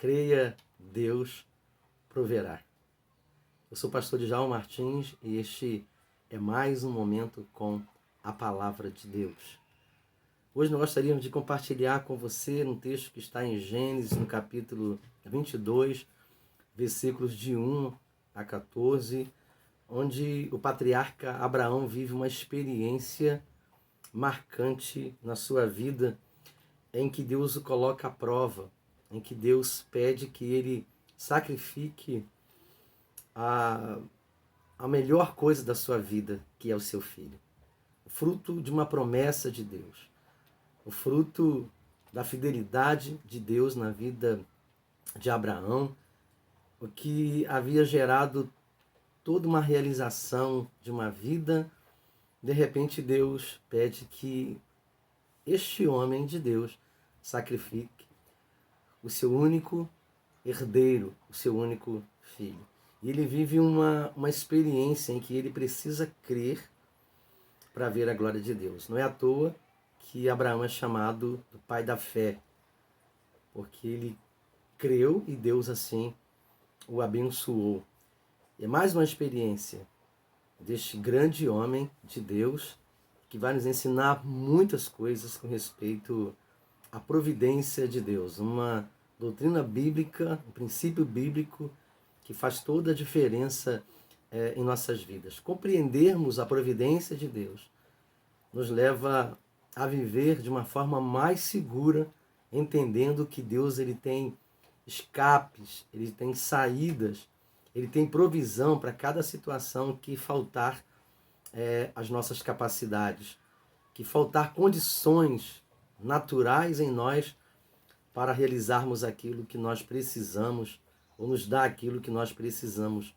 Creia, Deus proverá. Eu sou o pastor Djalma Martins e este é mais um momento com a palavra de Deus. Hoje nós gostaríamos de compartilhar com você um texto que está em Gênesis, no capítulo 22, versículos de 1 a 14, onde o patriarca Abraão vive uma experiência marcante na sua vida, em que Deus o coloca à prova, em que Deus pede que ele sacrifique a melhor coisa da sua vida, que é o seu filho. O fruto de uma promessa de Deus. O fruto da fidelidade de Deus na vida de Abraão, o que havia gerado toda uma realização de uma vida. De repente Deus pede que este homem de Deus sacrifique o seu único herdeiro, o seu único filho. E ele vive uma experiência em que ele precisa crer para ver a glória de Deus. Não é à toa que Abraão é chamado do pai da fé, porque ele creu e Deus assim o abençoou. E é mais uma experiência deste grande homem de Deus que vai nos ensinar muitas coisas com respeito à providência de Deus. Uma doutrina bíblica, um princípio bíblico que faz toda a diferença em nossas vidas. Compreendermos a providência de Deus nos leva a viver de uma forma mais segura, entendendo que Deus ele tem escapes, ele tem saídas, ele tem provisão para cada situação que faltar as nossas capacidades, que faltar condições naturais em nós para realizarmos aquilo que nós precisamos, ou nos dar aquilo que nós precisamos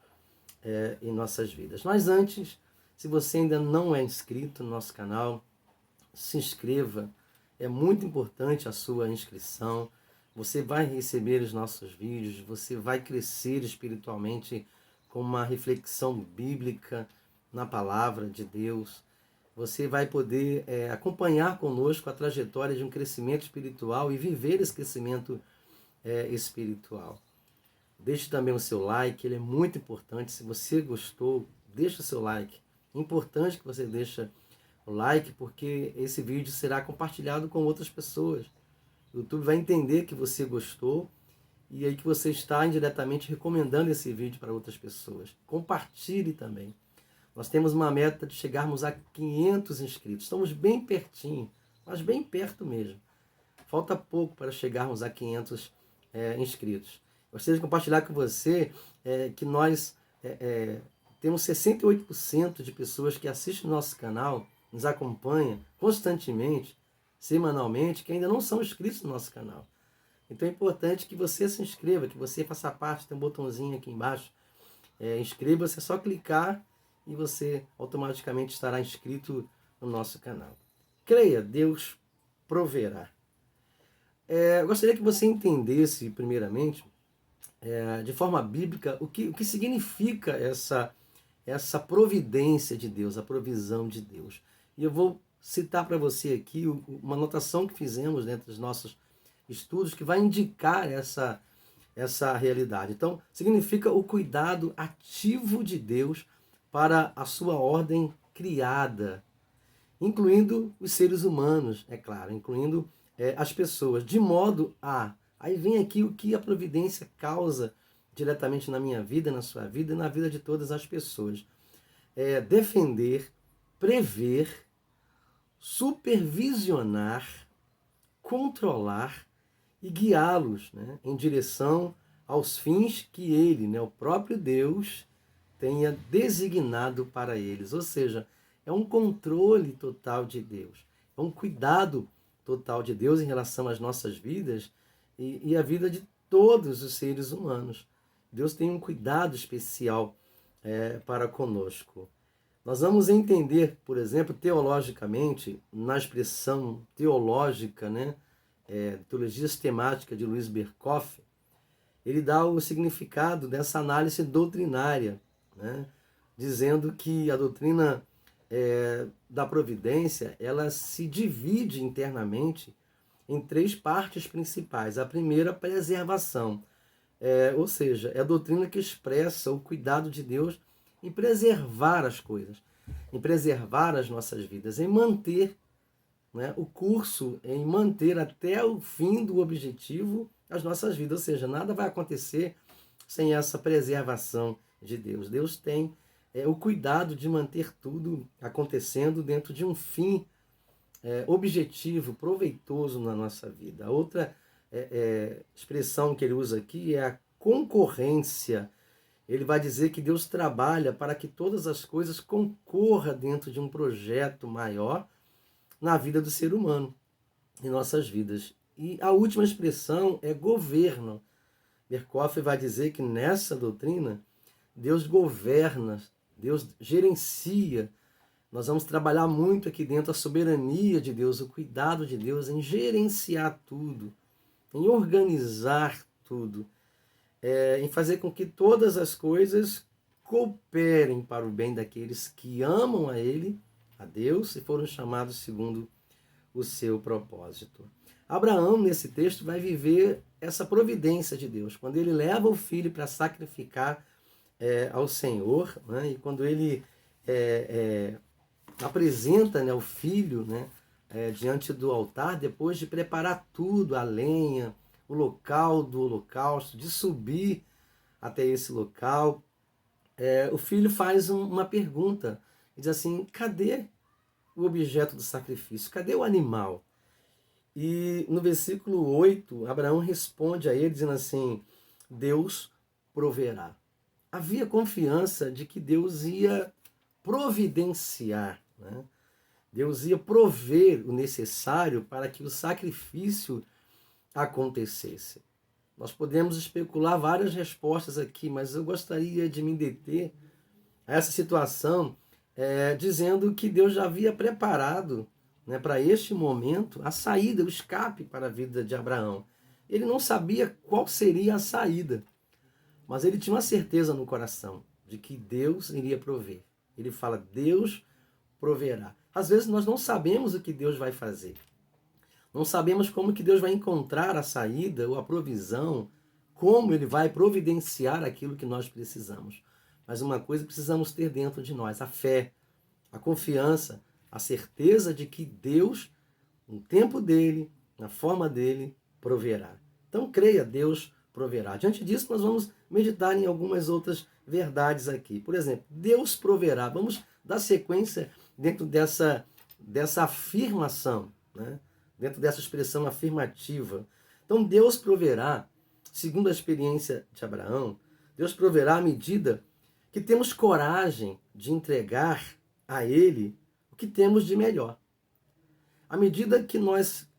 em nossas vidas. Mas antes, se você ainda não é inscrito no nosso canal, se inscreva. É muito importante a sua inscrição. Você vai receber os nossos vídeos, você vai crescer espiritualmente com uma reflexão bíblica na palavra de Deus. Você vai poder acompanhar conosco a trajetória de um crescimento espiritual e viver esse crescimento espiritual. Deixe também o seu like, ele é muito importante. Se você gostou, deixa o seu like. É importante que você deixe o like, porque esse vídeo será compartilhado com outras pessoas. O YouTube vai entender que você gostou e aí que você está indiretamente recomendando esse vídeo para outras pessoas. Compartilhe também. Nós temos uma meta de chegarmos a 500 inscritos. Estamos bem pertinho, mas bem perto mesmo. Falta pouco para chegarmos a 500 inscritos. Gostaria de compartilhar com você que nós temos 68% de pessoas que assistem o nosso canal, nos acompanham constantemente, semanalmente, que ainda não são inscritos no nosso canal. Então é importante que você se inscreva, que você faça parte, tem um botãozinho aqui embaixo, inscreva-se, é só clicar e você automaticamente estará inscrito no nosso canal. Creia, Deus proverá. Eu gostaria que você entendesse, primeiramente, de forma bíblica, o que significa essa providência de Deus, a provisão de Deus. E eu vou citar para você aqui uma anotação que fizemos dentro dos nossos estudos que vai indicar essa realidade. Então, significa o cuidado ativo de Deus para a sua ordem criada, incluindo os seres humanos, é claro, incluindo as pessoas, de modo a... Aí vem aqui o que a providência causa diretamente na minha vida, na sua vida e na vida de todas as pessoas. Defender, prever, supervisionar, controlar e guiá-los, né, em direção aos fins que ele, o próprio Deus, tenha designado para eles. Ou seja, é um controle total de Deus, é um cuidado total de Deus em relação às nossas vidas e a vida de todos os seres humanos. Deus tem um cuidado especial para conosco. Nós vamos entender, por exemplo, teologicamente, na expressão teológica, teologia sistemática de Luiz Berkhoff, ele dá o significado dessa análise doutrinária, dizendo que a doutrina da providência, ela se divide internamente em três partes principais. A primeira, preservação. Ou seja, é a doutrina que expressa o cuidado de Deus em preservar as coisas, em preservar as nossas vidas, em manter, né, o curso, em manter até o fim do objetivo as nossas vidas. Ou seja, nada vai acontecer sem essa preservação de Deus. Deus tem o cuidado de manter tudo acontecendo dentro de um fim objetivo, proveitoso na nossa vida. A outra expressão que ele usa aqui é a concorrência. Ele vai dizer que Deus trabalha para que todas as coisas concorram dentro de um projeto maior na vida do ser humano, em nossas vidas. E a última expressão é governo. Berkoff vai dizer que nessa doutrina, Deus governa, Deus gerencia. Nós vamos trabalhar muito aqui dentro a soberania de Deus, o cuidado de Deus em gerenciar tudo, em organizar tudo, em fazer com que todas as coisas cooperem para o bem daqueles que amam a Ele, a Deus, e foram chamados segundo o seu propósito. Abraão, nesse texto, vai viver essa providência de Deus. Quando ele leva o filho para sacrificar ao Senhor, né, e quando ele apresenta, né, o filho, né, diante do altar, depois de preparar tudo, a lenha, o local do holocausto, de subir até esse local, o filho faz uma pergunta, diz assim: cadê o objeto do sacrifício? Cadê o animal? E no versículo 8, Abraão responde a ele dizendo assim: Deus proverá. Havia confiança de que Deus ia providenciar, né? Deus ia prover o necessário para que o sacrifício acontecesse. Nós podemos especular várias respostas aqui, mas eu gostaria de me deter a essa situação dizendo que Deus já havia preparado, né, para este momento a saída, o escape para a vida de Abraão. Ele não sabia qual seria a saída, mas ele tinha uma certeza no coração de que Deus iria prover. Ele fala: Deus proverá. Às vezes nós não sabemos o que Deus vai fazer. Não sabemos como que Deus vai encontrar a saída ou a provisão, como Ele vai providenciar aquilo que nós precisamos. Mas uma coisa precisamos ter dentro de nós: a fé, a confiança, a certeza de que Deus, no tempo dele, na forma dele, proverá. Então creia, Deus proverá. Diante disso, nós vamos meditar em algumas outras verdades aqui. Por exemplo, Deus proverá. Vamos dar sequência dentro dessa afirmação, né? Dentro dessa expressão afirmativa. Então Deus proverá, segundo a experiência de Abraão, Deus proverá à medida que temos coragem de entregar a Ele o que temos de melhor. À medida que nós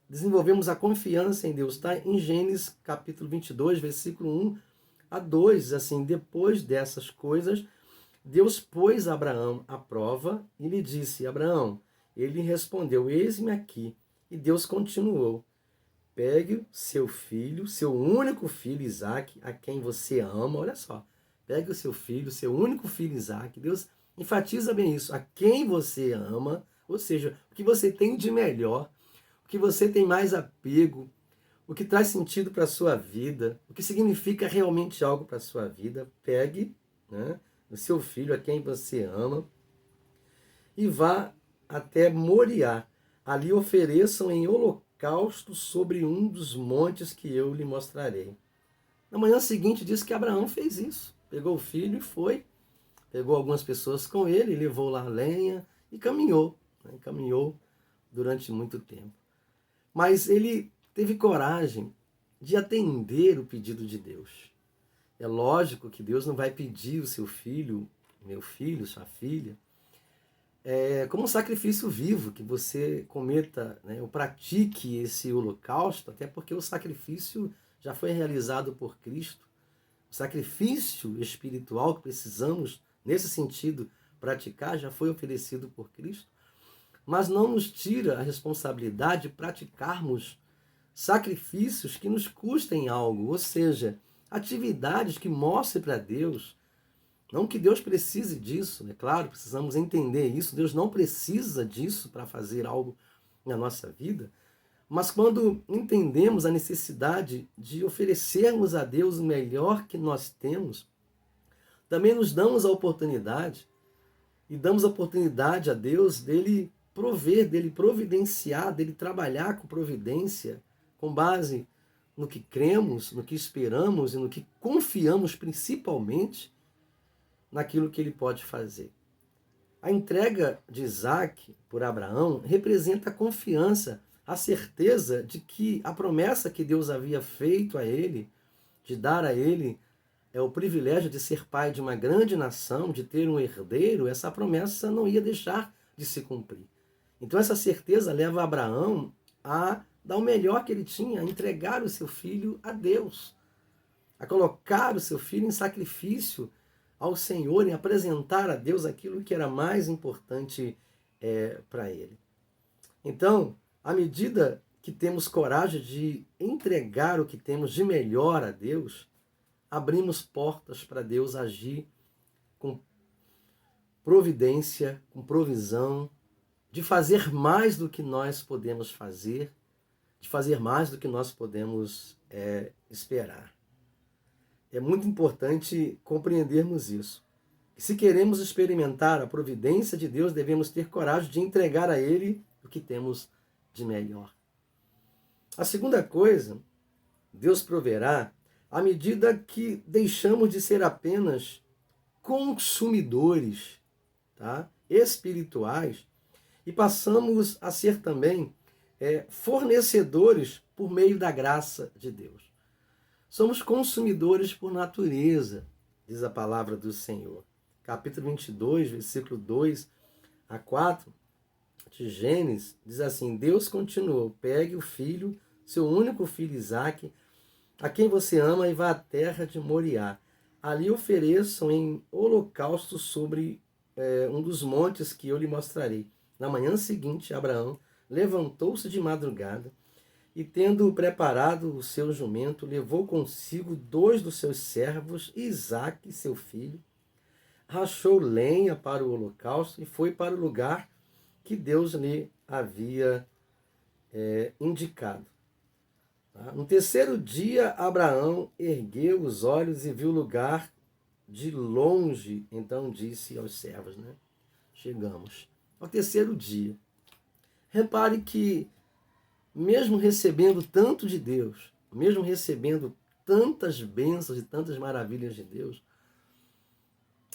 desenvolvemos a confiança em Deus, está em Gênesis capítulo 22, versículo 1 a 2, assim: depois dessas coisas, Deus pôs Abraão à prova e lhe disse: Abraão. Ele respondeu: eis-me aqui. E Deus continuou: pegue seu filho, seu único filho Isaque, a quem você ama. Olha só, pegue o seu filho, seu único filho Isaque. Deus enfatiza bem isso: a quem você ama, ou seja, o que você tem de melhor, o que você tem mais apego, o que traz sentido para a sua vida, o que significa realmente algo para a sua vida. Pegue, né, o seu filho, a quem você ama, e vá até Moriá. Ali ofereçam em holocausto sobre um dos montes que eu lhe mostrarei. Na manhã seguinte diz que Abraão fez isso. Pegou o filho e foi. Pegou algumas pessoas com ele, levou lá a lenha e caminhou. Né? Caminhou durante muito tempo. Mas ele teve coragem de atender o pedido de Deus. É lógico que Deus não vai pedir o seu filho, meu filho, sua filha, como um sacrifício vivo, que você cometa, né, ou pratique esse holocausto, até porque o sacrifício já foi realizado por Cristo. O sacrifício espiritual que precisamos, nesse sentido, praticar, já foi oferecido por Cristo. Mas não nos tira a responsabilidade de praticarmos sacrifícios que nos custem algo, ou seja, atividades que mostrem para Deus. Não que Deus precise disso, é claro, precisamos entender isso. Deus não precisa disso para fazer algo na nossa vida, Mas quando entendemos a necessidade de oferecermos a Deus o melhor que nós temos, também nos damos a oportunidade e damos a oportunidade a Deus dele prover, dele providenciar, dele trabalhar com providência, com base no que cremos, no que esperamos e no que confiamos principalmente naquilo que ele pode fazer. A entrega de Isaac por Abraão representa a confiança, a certeza de que a promessa que Deus havia feito a ele, de dar a ele o privilégio de ser pai de uma grande nação, de ter um herdeiro, essa promessa não ia deixar de se cumprir. Então essa certeza leva Abraão a dar o melhor que ele tinha, a entregar o seu filho a Deus, a colocar o seu filho em sacrifício ao Senhor, em apresentar a Deus aquilo que era mais importante para ele. Então, à medida que temos coragem de entregar o que temos de melhor a Deus, abrimos portas para Deus agir com providência, com provisão, de fazer mais do que nós podemos fazer, de fazer mais do que nós podemos esperar. É muito importante compreendermos isso. Se queremos experimentar a providência de Deus, devemos ter coragem de entregar a Ele o que temos de melhor. A segunda coisa, Deus proverá à medida que deixamos de ser apenas consumidores, tá, espirituais e passamos a ser também fornecedores por meio da graça de Deus. Somos consumidores por natureza, diz a palavra do Senhor. Capítulo 22, versículo 2 a 4 de Gênesis, diz assim: Deus continuou, pegue o filho, seu único filho Isaque, a quem você ama, e vá à terra de Moriá. Ali ofereçam em holocausto sobre um dos montes que eu lhe mostrarei. Na manhã seguinte, Abraão levantou-se de madrugada e, tendo preparado o seu jumento, levou consigo 2 dos seus servos, Isaque, seu filho, rachou lenha para o holocausto e foi para o lugar que Deus lhe havia indicado. No terceiro dia, Abraão ergueu os olhos e viu o lugar de longe. Então disse aos servos, chegamos ao terceiro dia. Repare que, mesmo recebendo tanto de Deus, mesmo recebendo tantas bênçãos e tantas maravilhas de Deus,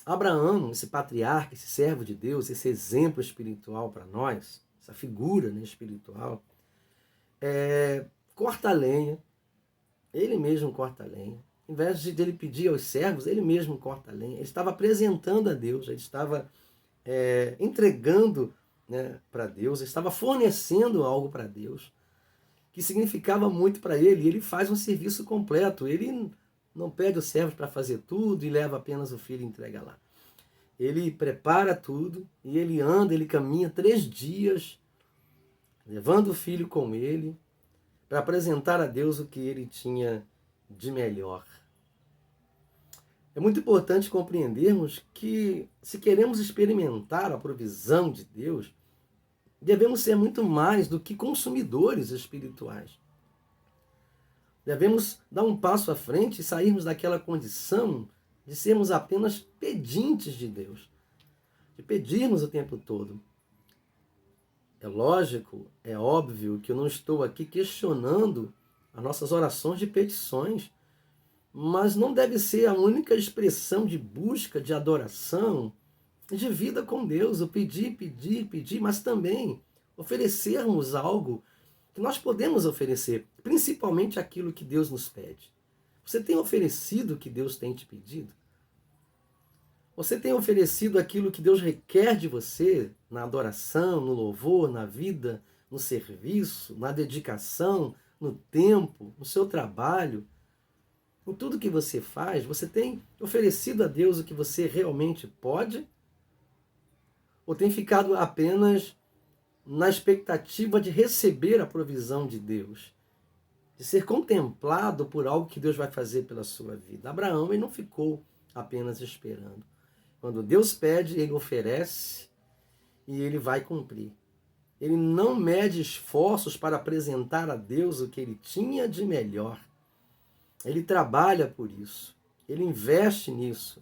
Abraão, esse patriarca, esse servo de Deus, esse exemplo espiritual para nós, essa figura espiritual, corta a lenha, ele mesmo corta a lenha. Em vez de ele pedir aos servos, ele mesmo corta a lenha. Ele estava apresentando a Deus, ele estava entregando para Deus, ele estava fornecendo algo para Deus, que significava muito para ele. E ele faz um serviço completo. Ele não pede os servos para fazer tudo e leva apenas o filho e entrega lá. Ele prepara tudo e ele anda, ele caminha 3 dias, levando o filho com ele, para apresentar a Deus o que ele tinha de melhor. É muito importante compreendermos que, se queremos experimentar a provisão de Deus, devemos ser muito mais do que consumidores espirituais. Devemos dar um passo à frente e sairmos daquela condição de sermos apenas pedintes de Deus, de pedirmos o tempo todo. É lógico, é óbvio que eu não estou aqui questionando as nossas orações de petições, mas não deve ser a única expressão de busca, de adoração, de vida com Deus, o pedir, pedir, pedir, mas também oferecermos algo que nós podemos oferecer, principalmente aquilo que Deus nos pede. Você tem oferecido o que Deus tem te pedido? Você tem oferecido aquilo que Deus requer de você na adoração, no louvor, na vida, no serviço, na dedicação, no tempo, no seu trabalho? Em tudo que você faz, você tem oferecido a Deus o que você realmente pode? Ou tem ficado apenas na expectativa de receber a provisão de Deus, de ser contemplado por algo que Deus vai fazer pela sua vida? Abraão, ele não ficou apenas esperando. Quando Deus pede, ele oferece e ele vai cumprir. ele não mede esforços para apresentar a Deus o que ele tinha de melhor. Ele trabalha por isso, ele investe nisso,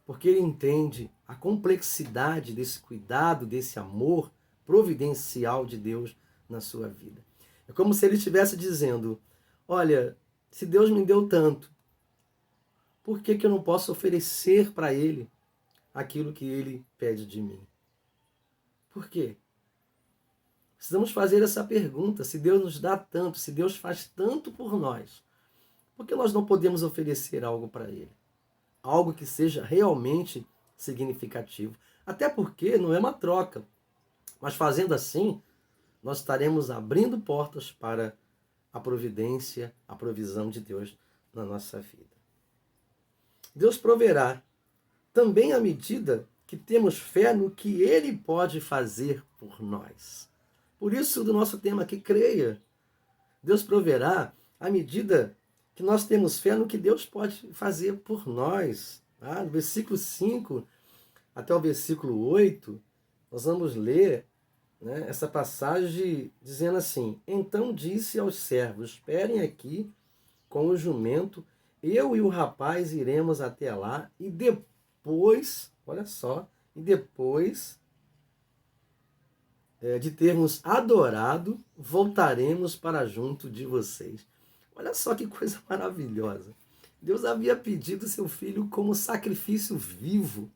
porque ele entende a complexidade desse cuidado, desse amor providencial de Deus na sua vida. É como se ele estivesse dizendo: olha, se Deus me deu tanto, por que eu não posso oferecer para ele aquilo que ele pede de mim? Por quê? Precisamos fazer essa pergunta. Se Deus nos dá tanto, se Deus faz tanto por nós, por que nós não podemos oferecer algo para ele? Algo que seja realmente significativo. Até porque não é uma troca. Mas fazendo assim, nós estaremos abrindo portas para a providência, a provisão de Deus na nossa vida. Deus proverá também à medida que temos fé no que ele pode fazer por nós. Por isso, do nosso tema aqui, creia. Deus proverá à medida que nós temos fé no que Deus pode fazer por nós. Tá? Do versículo 5 até o versículo 8, nós vamos ler, né, essa passagem dizendo assim: então disse aos servos: esperem aqui com o jumento, eu e o rapaz iremos até lá, e depois, olha só, e depois de termos adorado, voltaremos para junto de vocês. Olha só que coisa maravilhosa. Deus havia pedido seu filho como sacrifício vivo.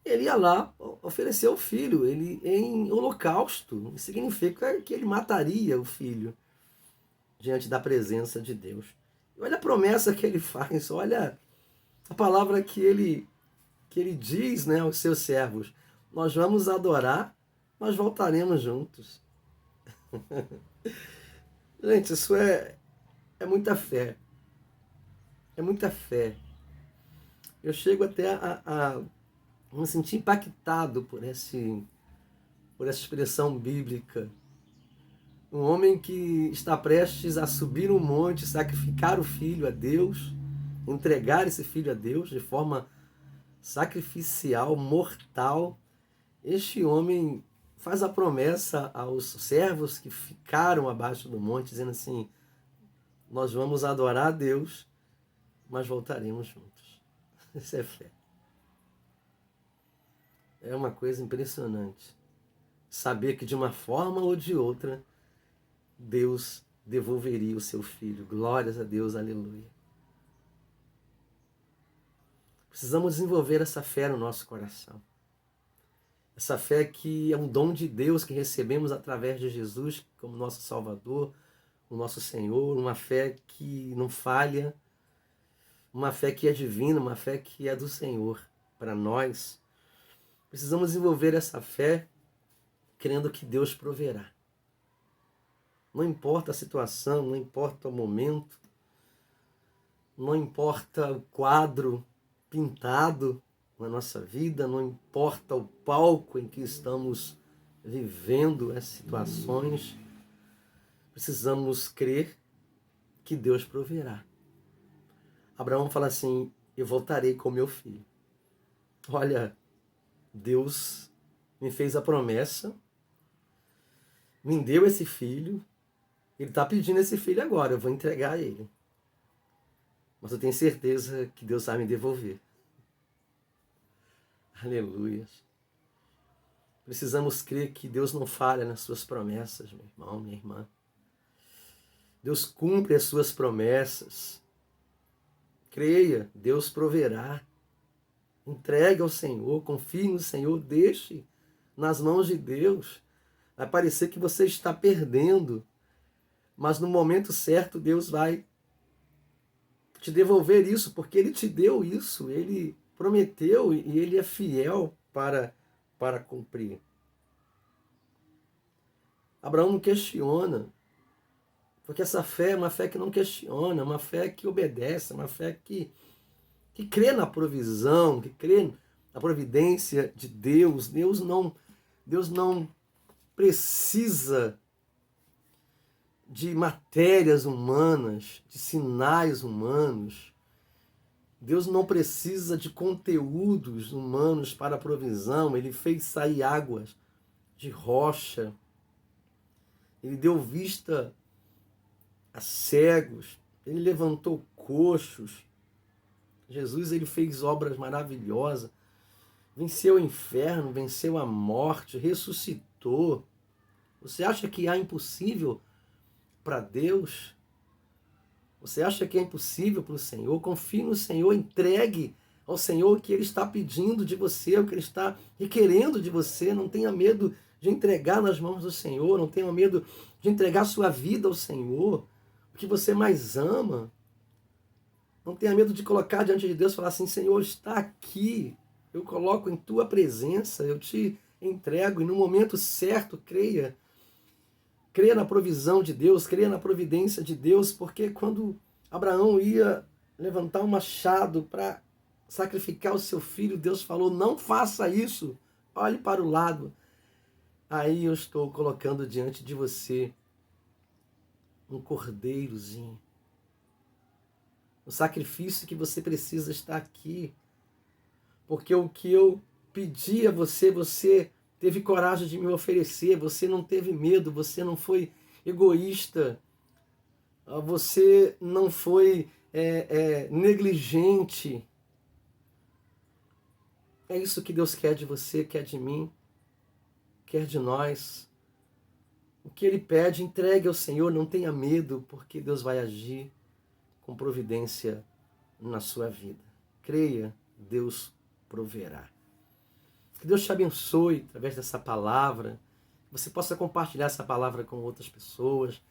Ele ia lá oferecer o filho, ele em holocausto. Significa que ele mataria o filho diante da presença de Deus. E olha a promessa que ele faz, olha a palavra que ele diz, né, aos seus servos: nós vamos adorar, nós voltaremos juntos. Gente, isso é muita fé. É muita fé. Eu chego até a me sentir impactado por essa expressão bíblica. Um homem que está prestes a subir um monte, sacrificar o filho a Deus, entregar esse filho a Deus de forma sacrificial, mortal. Este homem faz a promessa aos servos que ficaram abaixo do monte, dizendo assim: nós vamos adorar a Deus, mas voltaremos juntos. Isso é fé. É uma coisa impressionante. Saber que de uma forma ou de outra, Deus devolveria o seu filho. Glórias a Deus, aleluia. Precisamos desenvolver essa fé no nosso coração. Essa fé que é um dom de Deus que recebemos através de Jesus como nosso Salvador, o nosso Senhor, uma fé que não falha, uma fé que é divina, uma fé que é do Senhor para nós. Precisamos desenvolver essa fé crendo que Deus proverá. Não importa a situação, não importa o momento, não importa o quadro pintado na nossa vida, não importa o palco em que estamos vivendo as situações, precisamos crer que Deus proverá. Abraão fala assim: eu voltarei com meu filho. Olha, Deus me fez a promessa, me deu esse filho, ele está pedindo esse filho agora, eu vou entregar ele. Mas eu tenho certeza que Deus vai me devolver. Aleluia. Precisamos crer que Deus não falha nas suas promessas, meu irmão, minha irmã. Deus cumpre as suas promessas. Creia, Deus proverá. Entregue ao Senhor, confie no Senhor, deixe nas mãos de Deus. Vai parecer que você está perdendo, mas no momento certo Deus vai te devolver isso, porque Ele te deu isso, Ele prometeu e Ele é fiel para cumprir. Abraão não questiona, porque essa fé é uma fé que não questiona, uma fé que obedece, uma fé que crê na provisão, que crê na providência de Deus. Deus não precisa de matérias humanas, de sinais humanos. Deus não precisa de conteúdos humanos para a provisão. Ele fez sair águas de rocha. Ele deu vista a cegos, ele levantou coxos. Jesus, ele fez obras maravilhosas, venceu o inferno, venceu a morte, ressuscitou. Você acha que há impossível para Deus? Você acha que é impossível para o Senhor? Confie no Senhor, entregue ao Senhor o que Ele está pedindo de você, o que Ele está requerendo de você. Não tenha medo de entregar nas mãos do Senhor, não tenha medo de entregar sua vida ao Senhor, o que você mais ama. Não tenha medo de colocar diante de Deus e falar assim: Senhor, está aqui, eu coloco em tua presença, eu te entrego, e no momento certo, creia. Creia na provisão de Deus, creia na providência de Deus, porque quando Abraão ia levantar um machado para sacrificar o seu filho, Deus falou: não faça isso, olhe para o lado. Aí eu estou colocando diante de você um cordeirozinho. O sacrifício que você precisa está aqui. Porque o que eu pedi a você, você teve coragem de me oferecer, você não teve medo, você não foi egoísta, você não foi negligente. É isso que Deus quer de você, quer de mim, quer de nós. O que Ele pede, entregue ao Senhor, não tenha medo, porque Deus vai agir com providência na sua vida. Creia, Deus proverá. Que Deus te abençoe através dessa palavra, que você possa compartilhar essa palavra com outras pessoas.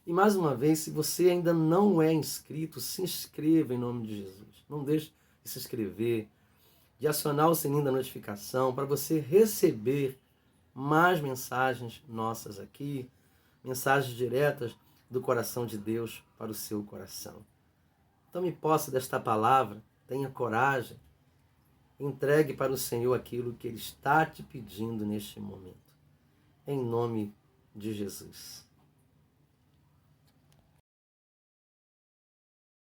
E mais uma vez, se você ainda não é inscrito, se inscreva em nome de Jesus. Não deixe de se inscrever, de acionar o sininho da notificação para você receber mais mensagens nossas aqui, mensagens diretas do coração de Deus para o seu coração. Tome posse desta palavra, tenha coragem, entregue para o Senhor aquilo que Ele está te pedindo neste momento. Em nome de Jesus.